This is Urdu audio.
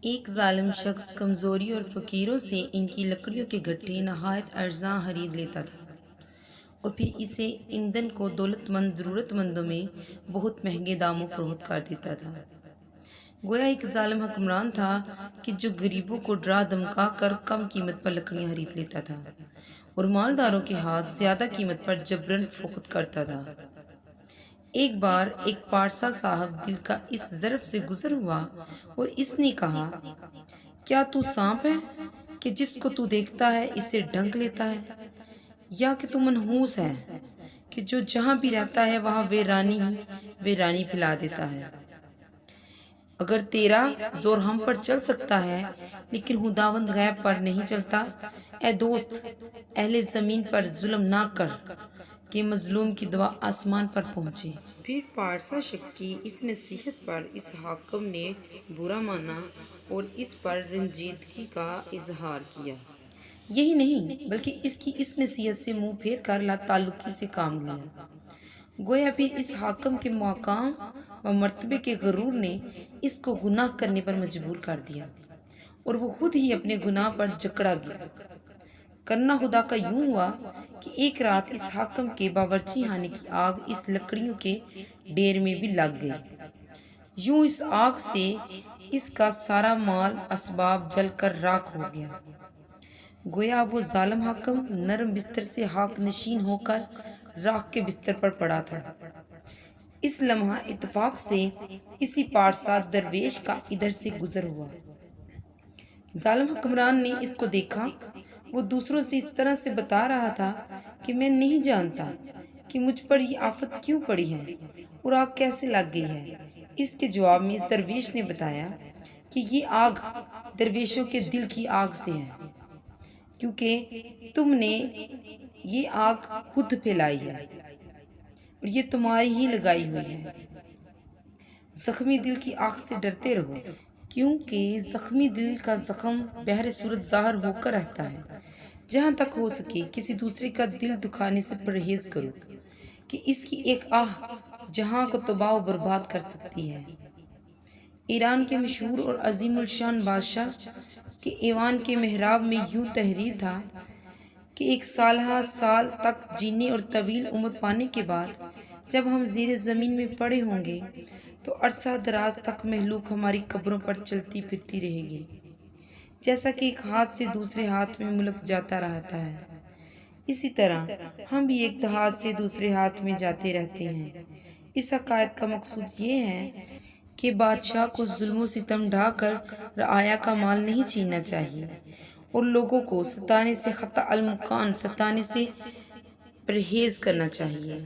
ایک ظالم شخص کمزوری اور فقیروں سے ان کی لکڑیوں کے گٹھے نہایت ارزاں خرید لیتا تھا اور پھر اسے ایندھن کو دولت مند ضرورت مندوں میں بہت مہنگے داموں فروخت کر دیتا تھا۔ گویا ایک ظالم حکمران تھا کہ جو غریبوں کو ڈرا دھمکا کر کم قیمت پر لکڑیاں خرید لیتا تھا اور مالداروں کے ہاتھ زیادہ قیمت پر جبراً فروخت کرتا تھا۔ ایک بار ایک پارسا صاحب دل کا اس ظرف سے گزر ہوا اور اس نے کہا، کیا تو سانپ ہے کہ جس کو تو دیکھتا ہے اسے ڈنک لیتا ہے، یا کہ تو منحوس ہے کہ جو جہاں بھی رہتا ہے وہاں ویرانی ہی ویرانی پھیلا دیتا ہے؟ اگر تیرا زور ہم پر چل سکتا ہے لیکن خداوند غیب پر نہیں چلتا، اے دوست اہل زمین پر ظلم نہ کر کہ مظلوم کی دعا آسمان پر پہنچے۔ پھر پارسا شخص کی اس نصیحت پر اس حاکم نے برا مانا اور اس پر رنجیدگی کا اظہار کیا۔ یہی نہیں بلکہ اس کی اس نصیحت سے منہ پھیر کر لا تعلقی سے کام لیا۔ گویا پھر اس حاکم کے مقام و مرتبے کے غرور نے اس کو گناہ کرنے پر مجبور کر دیا اور وہ خود ہی اپنے گناہ پر جکڑا گیا۔ کرنا خدا کا یوں ہوا کہ ایک رات اس حاکم کے باورچی خانے کی آگ اس لکڑیوں کے ڈھیر میں بھی لگ گئی۔ یوں اس آگ سے اس کا سارا مال اسباب جل کر راکھ ہو گیا۔ گویا وہ ظالم حاکم نرم بستر سے خاک نشین ہو کر راکھ کے بستر پر پڑا تھا۔ اس لمحہ اتفاق سے اسی پارسا درویش کا ادھر سے گزر ہوا۔ ظالم حکمران نے اس کو دیکھا۔ وہ دوسروں سے اس طرح سے بتا رہا تھا کہ میں نہیں جانتا کہ مجھ پر یہ آفت کیوں پڑی ہے اور آگ کیسے لگ گئی ہے۔ اس کے جواب میں اس درویش نے بتایا کہ یہ آگ درویشوں کے دل کی آگ سے ہے، کیونکہ تم نے یہ آگ خود پھیلائی ہے اور یہ تمہاری ہی لگائی ہوئی ہے۔ زخمی دل کی آگ سے ڈرتے رہو، کیونکہ زخمی دل کا زخم بہر صورت ظاہر ہو کر رہتا ہے۔ جہاں تک ہو سکے کسی دوسرے کا دل دکھانے سے پرہیز کرو کہ اس کی ایک آہ جہاں کو تباہ و برباد کر سکتی ہے۔ ایران کے مشہور اور عظیم الشان بادشاہ کے ایوان کے محراب میں یوں تحریر تھا کہ ایک سالہ سال تک جینے اور طویل عمر پانے کے بعد جب ہم زیر زمین میں پڑے ہوں گے تو عرصہ دراز تک مہلوک ہماری قبروں پر چلتی پھرتی رہے گی، جیسا کہ ایک ہاتھ سے دوسرے ہاتھ میں ملک جاتا رہتا ہے، اسی طرح ہم بھی ایک ہاتھ سے دوسرے ہاتھ میں جاتے رہتے ہیں۔ اس حکایت کا مقصود یہ ہے کہ بادشاہ کو ظلم و ستم ڈھا کر رعایا کا مال نہیں چھیننا چاہیے اور لوگوں کو ستانے سے خطا المکان ستانے سے پرہیز کرنا چاہیے۔